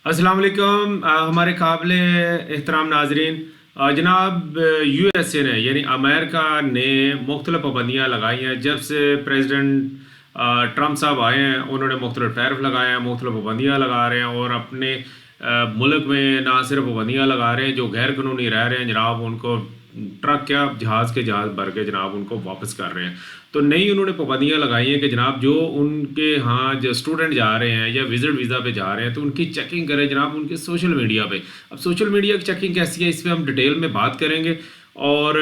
अस्सलाम वालेकुम हमारे काबिल एहतराम नाजरीन। जनाब यूएसए ने यानी अमेरिका ने मुख्तलिफ पाबंदियाँ लगाई हैं जब से प्रेसिडेंट ट्रम्प साहब आए हैं। उन्होंने मुख्तलिफ टैरिफ लगाए हैं, मुख्तलिफ पाबंदियाँ लगा रहे हैं और अपने मुल्क में ना सिर्फ पाबंदियाँ लगा रहे हैं, जो गैर कानूनी रह रहे हैं जनाब उनको ट्रक या जहाज़ के जहाज़ भर के जनाब उनको वापस कर रहे हैं। तो नई उन्होंने पाबंदियाँ लगाई हैं कि जनाब जो उनके यहाँ जो स्टूडेंट जा रहे हैं या विजिट वीज़ा पे जा रहे हैं तो उनकी चेकिंग करें जनाब उनके सोशल मीडिया पे। अब सोशल मीडिया की चेकिंग कैसी है इस पे हम डिटेल में बात करेंगे। और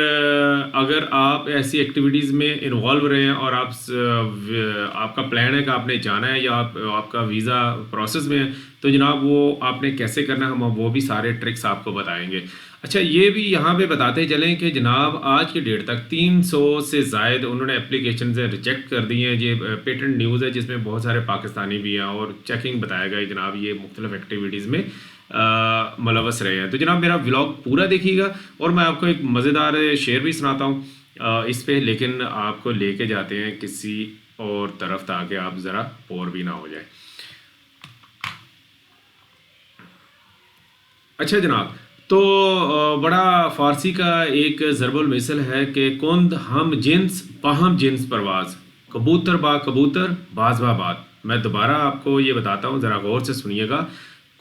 अगर आप ऐसी एक्टिविटीज़ में इन्वॉल्व रहे हैं और आपका प्लान है कि आपने जाना है या आपका वीज़ा प्रोसेस में है तो जनाब वो आपने कैसे करना है, हम वो भी सारे ट्रिक्स आपको बताएंगे। अच्छा, ये भी यहाँ पे बताते चलें कि जनाब आज की डेट तक 300 से ज़ायद उन्होंने एप्लीकेशन से रिजेक्ट कर दी हैं। ये पेटेंट न्यूज़ है जिसमें बहुत सारे पाकिस्तानी भी हैं और चेकिंग बताया गया जनाब ये मुख्तलिफ एक्टिविटीज़ में मुलवस रहे हैं। तो जनाब मेरा व्लॉग पूरा देखिएगा और मैं आपको एक मज़ेदार शेर भी सुनाता हूँ इस पे, लेकिन आपको लेके जाते हैं किसी और तरफ ताकि आप ज़रा बोर भी ना हो जाए। अच्छा जनाब, तो बड़ा फ़ारसी का एक ज़रबुल मिसल है कि कुंद हम जिन्स बाहम जिन्स परवाज़, कबूतर बा कबूतर बाज बा बात। मैं दोबारा आपको ये बताता हूँ, ज़रा गौर से सुनिएगा।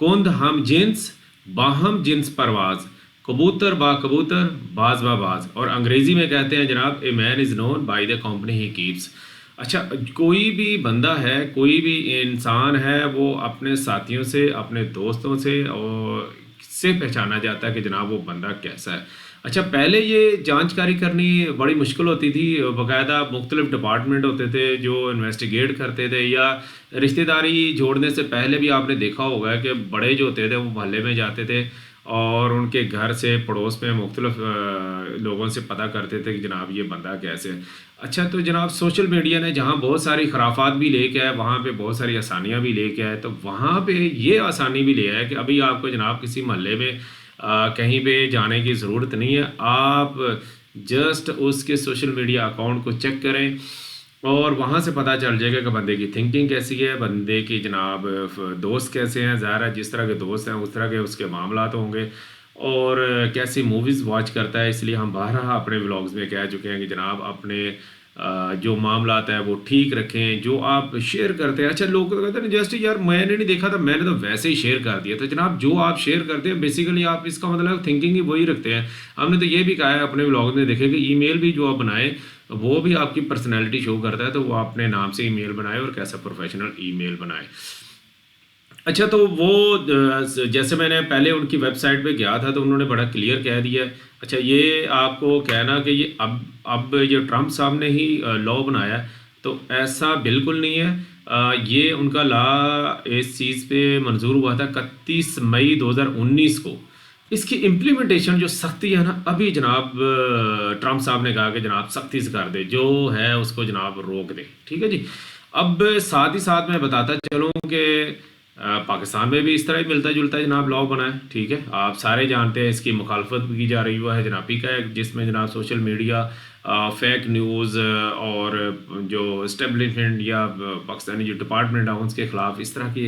कुंद हम जिन्स बाहम जिन्स परवाज़, कबूतर बा कबूतर बाज बा बाज। और अंग्रेज़ी में कहते हैं जनाब a man is known by the company he keeps. अच्छा, कोई भी बंदा है, कोई भी इंसान है, वो अपने साथियों से, अपने दोस्तों से और से पहचाना जाता है कि जनाब वो बंदा कैसा है। अच्छा, पहले ये जानकारी करनी बड़ी मुश्किल होती थी, बाकायदा मुख्तलिफ डिपार्टमेंट होते थे जो इन्वेस्टिगेट करते थे, या रिश्तेदारी जोड़ने से पहले भी आपने देखा होगा कि बड़े जो होते थे वो मोहल्ले में जाते थे और उनके घर से पड़ोस में मुख्तलिफ लोगों से पता करते थे कि जनाब ये बंदा कैसे है। अच्छा, तो जनाब सोशल मीडिया ने जहाँ बहुत सारी खराफात भी लेके आए, वहाँ पे बहुत सारी आसानियाँ भी लेके आए। तो वहाँ पे ये आसानी भी ले आए कि अभी आपको जनाब किसी मोहल्ले में कहीं पे जाने की ज़रूरत नहीं है। आप जस्ट उसके सोशल मीडिया अकाउंट को चेक करें और वहाँ से पता चल जाएगा कि बंदे की थिंकिंग कैसी है, बंदे की जनाब दोस्त कैसे हैं। ज़ाहिर है जिस तरह के दोस्त हैं उस तरह के उसके मामलात होंगे और कैसी मूवीज़ वॉच करता है। इसलिए हम बारहा अपने व्लॉग्स में कह चुके हैं कि जनाब अपने जो मामलात है वो ठीक रखें, जो आप शेयर करते हैं। अच्छा, लोग तो कहते हैं जस्ट यार मैंने नहीं देखा था, मैंने तो वैसे ही शेयर कर दिया। तो जनाब जो आप शेयर करते हैं बेसिकली आप इसका मतलब थिंकिंग ही वही रखते हैं। हमने तो ये भी कहा है अपने व्लॉग में, देखें कि ईमेल भी जो आप बनाएं वो भी आपकी पर्सनैलिटी शो करता है। तो वो अपने नाम से ईमेल बनाए और कैसा प्रोफेशनल ईमेल बनाए। अच्छा, तो वो जैसे मैंने पहले उनकी वेबसाइट पे गया था तो उन्होंने बड़ा क्लियर कह दिया है। अच्छा, ये आपको कहना कि ये अब ये ट्रम्प साहब ने ही लॉ बनाया है, तो ऐसा बिल्कुल नहीं है। ये उनका लॉ इस चीज़ पे मंजूर हुआ था 31 मई 2019 को। इसकी इम्प्लीमेंटेशन जो सख्ती है ना, अभी जनाब ट्रम्प साहब ने कहा कि जनाब सख्ती से कर दे, जो है उसको जनाब रोक दे। ठीक है जी। अब साथ ही साथ मैं बताता चलूँ कि पाकिस्तान में भी इस तरह ही मिलता जुलता जनाब लॉ बना है। ठीक है, आप सारे जानते हैं इसकी मुखालफत भी की जा रही हुआ है जनाबी का है, जिसमें जनाब सोशल मीडिया फेक न्यूज़ और जो इस्टेब्लिशमेंट या पाकिस्तानी जो डिपार्टमेंट है उसके ख़िलाफ़ इस तरह की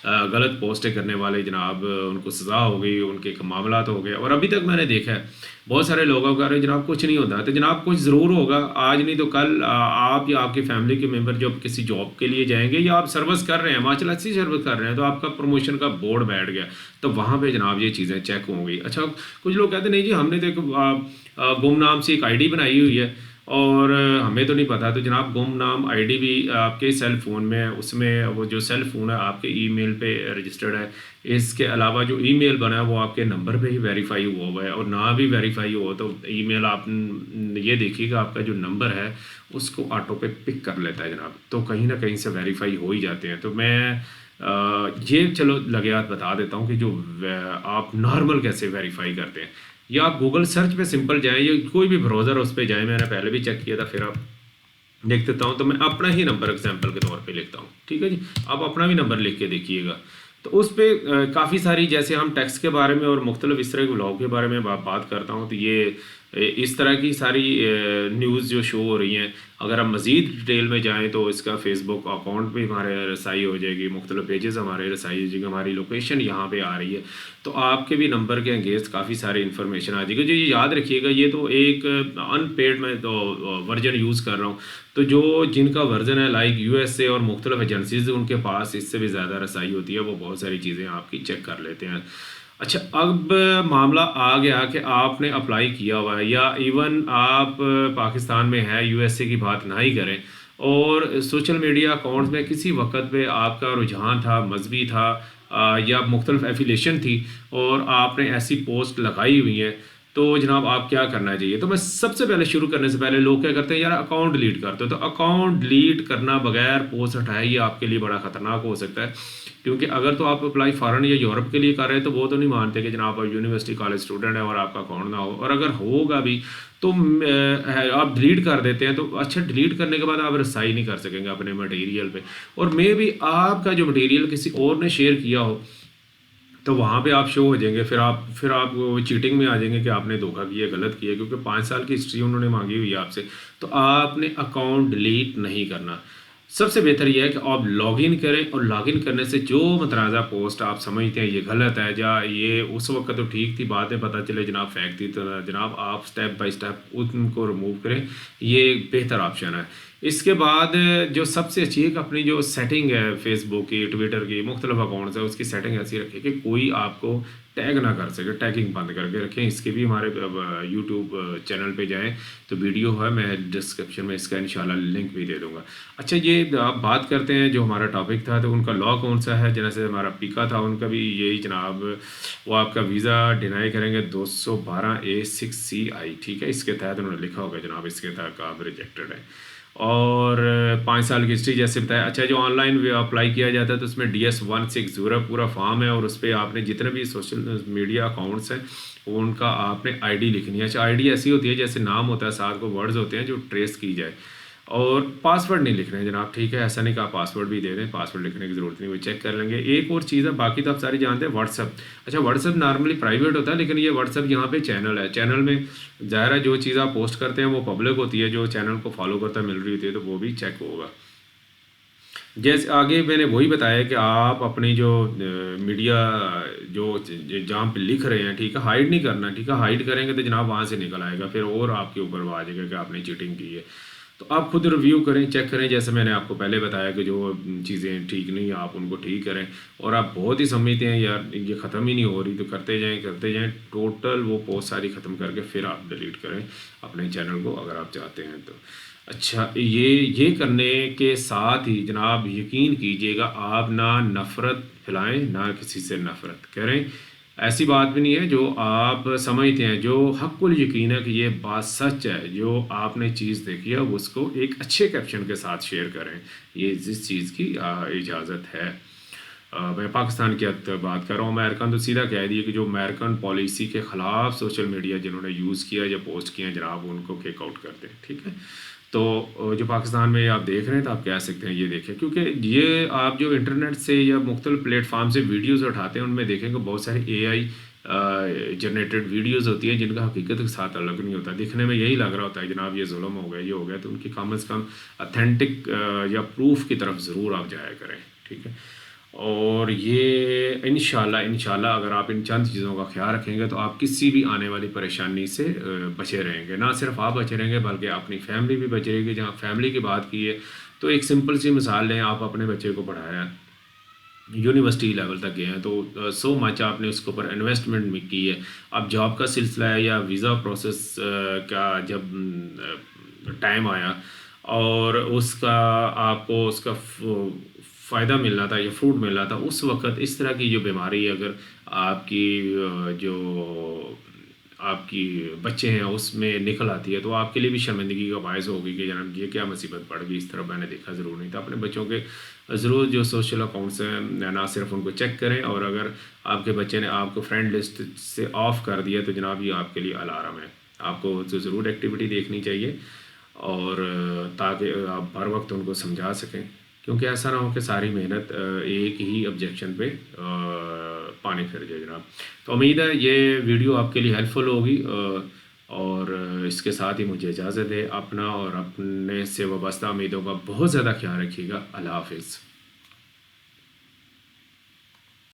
गलत पोस्टें करने वाले जनाब उनको सज़ा हो गई, उनके मामला तो हो गए। और अभी तक मैंने देखा है बहुत सारे लोगों का जनाब कुछ नहीं होता। तो जनाब कुछ ज़रूर होगा, आज नहीं तो कल आप या आपकी फैमिली के मेंबर जब किसी जॉब के लिए जाएंगे या आप सर्विस कर रहे हैं, माशाल्लाह अच्छी सर्विस कर रहे हैं, तो आपका प्रमोशन का बोर्ड बैठ गया तो वहाँ पे जनाब ये चीज़ें चेक होंगी। अच्छा, कुछ लोग कहते नहीं जी हमने तो एक गुमनाम से एक आईडी बनाई हुई है और हमें तो नहीं पता। तो जनाब गुमनाम आईडी भी आपके सेल फ़ोन में है, उसमें वो जो सेल फ़ोन है आपके ईमेल पे रजिस्टर्ड है। इसके अलावा जो ईमेल बना है वो आपके नंबर पे ही वेरीफाई हुआ हुआ है, और ना भी वेरीफाई हो तो ईमेल आप ये देखिएगा आपका जो नंबर है उसको ऑटो पे पिक कर लेता है जनाब, तो कहीं ना कहीं से वेरीफाई हो ही जाते हैं। तो मैं ये चलो लगेयात बता देता हूँ कि जो आप नॉर्मल कैसे वेरीफाई करते हैं। या आप गूगल सर्च पे सिंपल जाएं या कोई भी ब्राउज़र उस पर जाएं, मैंने पहले भी चेक किया था, फिर आप देख देता हूँ। तो मैं अपना ही नंबर एग्जांपल के तौर पे लिखता हूँ। ठीक है जी, आप अपना भी नंबर लिख के देखिएगा। तो उस पर काफ़ी सारी, जैसे हम टैक्स के बारे में और मुख्तलिफ इस तरह के ब्लॉग के बारे में बात करता हूँ, तो ये इस तरह की सारी न्यूज़ जो शो हो रही हैं, अगर हम मज़ीद डिटेल में जाएँ तो इसका फ़ेसबुक अकाउंट भी हमारे रसाई हो जाएगी, मुख्तलिफ़ पेजेस हमारे रसाई हो जाएगी, हमारी लोकेशन यहाँ पे आ रही है, तो आपके भी नंबर के अगेंस्ट काफ़ी सारी इन्फॉर्मेशन आ जाएगी। जो ये याद रखिएगा, ये तो एक अनपेड मैं तो वर्जन यूज़ कर रहा हूँ, तो जो जिनका वर्जन है लाइक यूएसए और मुख्तलिफ़ एजेंसीज उनके पास इससे भी ज़्यादा रसाई होती है, वो बहुत सारी चीज़ें आपकी चेक कर लेते हैं। अच्छा, अब मामला आ गया कि आपने अप्लाई किया हुआ है या इवन आप पाकिस्तान में है, यूएसए की बात ना ही करें, और सोशल मीडिया अकाउंट्स में किसी वक्त पे आपका रुझान था, मजहबी था या मुख्तलिफ एफिलेशन थी और आपने ऐसी पोस्ट लगाई हुई है, तो जनाब आप क्या करना चाहिए? तो मैं सबसे पहले शुरू करने से पहले लोग क्या करते हैं, यार अकाउंट डिलीट कर दो। तो अकाउंट डिलीट करना बगैर पोस्ट हटाए ये आपके लिए बड़ा ख़तरनाक हो सकता है, क्योंकि अगर तो आप अप्लाई फ़ॉरेन या यूरोप के लिए कर रहे हैं तो वो तो नहीं मानते कि जनाब आप यूनिवर्सिटी कॉलेज स्टूडेंट है और आपका अकाउंट ना हो, और अगर होगा भी तो आप डिलीट कर देते हैं। तो अच्छा, डिलीट करने के बाद आप रसाई नहीं कर सकेंगे अपने मटेरियल पे, और मे भी आपका जो मटेरियल किसी और ने शेयर किया हो तो वहाँ पे आप शो हो जाएंगे, फिर आप वो चीटिंग में आ जाएंगे कि आपने धोखा किया, गलत किया, क्योंकि 5 साल की हिस्ट्री उन्होंने मांगी हुई है आपसे। तो आपने अकाउंट डिलीट नहीं करना। सबसे बेहतर यह है कि आप लॉगिन करें, और लॉगिन करने से जो मतराज़ा पोस्ट आप समझते हैं ये गलत है या ये उस वक्त तो ठीक थी, बातें पता चले जनाब फेंक थी, तो जनाब आप स्टेप बाय स्टेप उनको रिमूव करें, ये एक बेहतर ऑप्शन है। इसके बाद जो सबसे अच्छी एक अपनी जो सेटिंग है फेसबुक की, ट्विटर की, मुख्तलिफ अकाउंट्स है, उसकी सेटिंग ऐसी रखें कि कोई आपको टैग ना कर सके, टैगिंग बंद करके रखें। इसके भी हमारे यूट्यूब चैनल पे जाएं तो वीडियो है, मैं डिस्क्रिप्शन में इसका इंशाल्लाह लिंक भी दे दूंगा। अच्छा, ये आप बात करते हैं जो हमारा टॉपिक था, तो उनका लॉ कौन सा है, जैसे हमारा पीका था उनका भी यही जनाब, वो आपका वीज़ा डिनाई करेंगे 212A6CI, ठीक है, इसके तहत उन्होंने लिखा होगा जनाब, इसके तहत आप रिजेक्टेड है। और 5 साल की हिस्ट्री जैसे बताया। अच्छा, जो ऑनलाइन अप्लाई किया जाता है तो उसमें DS-160 पूरा फॉर्म है, और उस पर आपने जितने भी सोशल मीडिया अकाउंट्स हैं उनका आपने आईडी लिखनी है। अच्छा, आईडी ऐसी होती है जैसे नाम होता है, 7 को वर्ड्स होते हैं जो ट्रेस की जाए, और पासवर्ड नहीं लिखने हैं जनाब, ठीक है, ऐसा नहीं कि आप पासवर्ड भी दे दें, पासवर्ड लिखने की ज़रूरत नहीं, वो चेक कर लेंगे। एक और चीज़ है, बाकी तो आप सारी जानते हैं, व्हाट्सअप। अच्छा, व्हाट्सअप नॉर्मली प्राइवेट होता है, लेकिन ये व्हाट्सअप यहाँ पे चैनल है, चैनल में ज़ाहिर है जो चीज़ आप पोस्ट करते हैं वो पब्लिक होती है, जो चैनल को फॉलो करता मिल रही होती है तो वो भी चेक होगा। जैसे आगे मैंने वही बताया कि आप अपनी जो मीडिया जो जहाँ पे लिख रहे हैं, ठीक है, हाइड नहीं करना, ठीक है, हाइड करेंगे तो जनाब वहाँ से निकल आएगा, फिर और आपके ऊपर वो आ जाएगा कि आपने चीटिंग की है। तो आप खुद रिव्यू करें, चेक करें, जैसे मैंने आपको पहले बताया कि जो चीज़ें ठीक नहीं आप उनको ठीक करें, और आप बहुत ही समझते हैं यार ये ख़त्म ही नहीं हो रही, तो करते जाएं टोटल वो पोस्ट सारी ख़त्म करके फिर आप डिलीट करें अपने चैनल को, अगर आप चाहते हैं तो। अच्छा, ये करने के साथ ही जनाब यकीन कीजिएगा, आप ना नफ़रत फैलाएं ना किसी से नफ़रत करें। ऐसी बात भी नहीं है, जो आप समझते हैं, जो हक़्क़ुल यकीन है कि ये बात सच है, जो आपने चीज़ देखी है उसको एक अच्छे कैप्शन के साथ शेयर करें, ये जिस चीज़ की इजाज़त है। मैं पाकिस्तान की बात कर रहा हूँ, अमेरिकन तो सीधा कह दिए कि जो अमेरिकन पॉलिसी के ख़िलाफ़ सोशल मीडिया जिन्होंने यूज़ किया या पोस्ट किया जनाब, उनको किक आउट कर दें, ठीक है। तो जो पाकिस्तान में आप देख रहे हैं तो आप कह सकते हैं ये देखें, क्योंकि ये आप जो इंटरनेट से या मुख्तलिफ प्लेटफार्म से वीडियोज़ उठाते हैं उनमें देखेंगे बहुत सारी AI जनरेटेड वीडियोज़ होती हैं जिनका हकीकत के साथ अलग नहीं होता, दिखने में यही लग रहा होता है जनाब ये जुल्म हो गया, ये हो गया, तो उनकी कम अज़ कम अथेंटिक या प्रूफ की तरफ ज़रूर आप जाया करें, ठीक है। और ये इंशाल्लाह अगर आप इन चंद चीज़ों का ख्याल रखेंगे तो आप किसी भी आने वाली परेशानी से बचे रहेंगे। ना सिर्फ आप बचे रहेंगे बल्कि अपनी फैमिली भी बची रहेगी। जहाँ फैमिली की बात की है तो एक सिंपल सी मिसाल लें, आप अपने बच्चे को पढ़ाया, यूनिवर्सिटी लेवल तक गए हैं, तो सो मच आपने उसके ऊपर इन्वेस्टमेंट में की है। अब जॉब का सिलसिला है या वीज़ा प्रोसेस का जब टाइम आया और उसका आपको उसका फ़ायदा मिलना था या फ्रूट मिलना था, उस वक़्त इस तरह की जो बीमारी अगर आपकी जो आपकी बच्चे हैं उसमें निकल आती है तो आपके लिए भी शर्मिंदगी का बायस होगी कि जनाब ये क्या मुसीबत पड़ गई, इस तरह मैंने देखा ज़रूर नहीं था। अपने बच्चों के ज़रूर जो सोशल अकाउंट्स हैं ना सिर्फ उनको चेक करें, और अगर आपके बच्चे ने आपको फ्रेंड लिस्ट से ऑफ़ कर दिया तो जनाब ये आपके लिए अलार्म है, आपको तो ज़रूर एक्टिविटी देखनी चाहिए, और ताकि आप हर वक्त उनको समझा सकें, क्योंकि ऐसा ना हो कि सारी मेहनत एक ही ऑब्जेक्शन पे पानी फिर जाए जनाब। तो उम्मीद है ये वीडियो आपके लिए हेल्पफुल होगी, और इसके साथ ही मुझे इजाज़त दें। अपना और अपने से वाबस्ता उम्मीदों का बहुत ज़्यादा ख्याल रखिएगा। अल्लाह हाफ़िज़।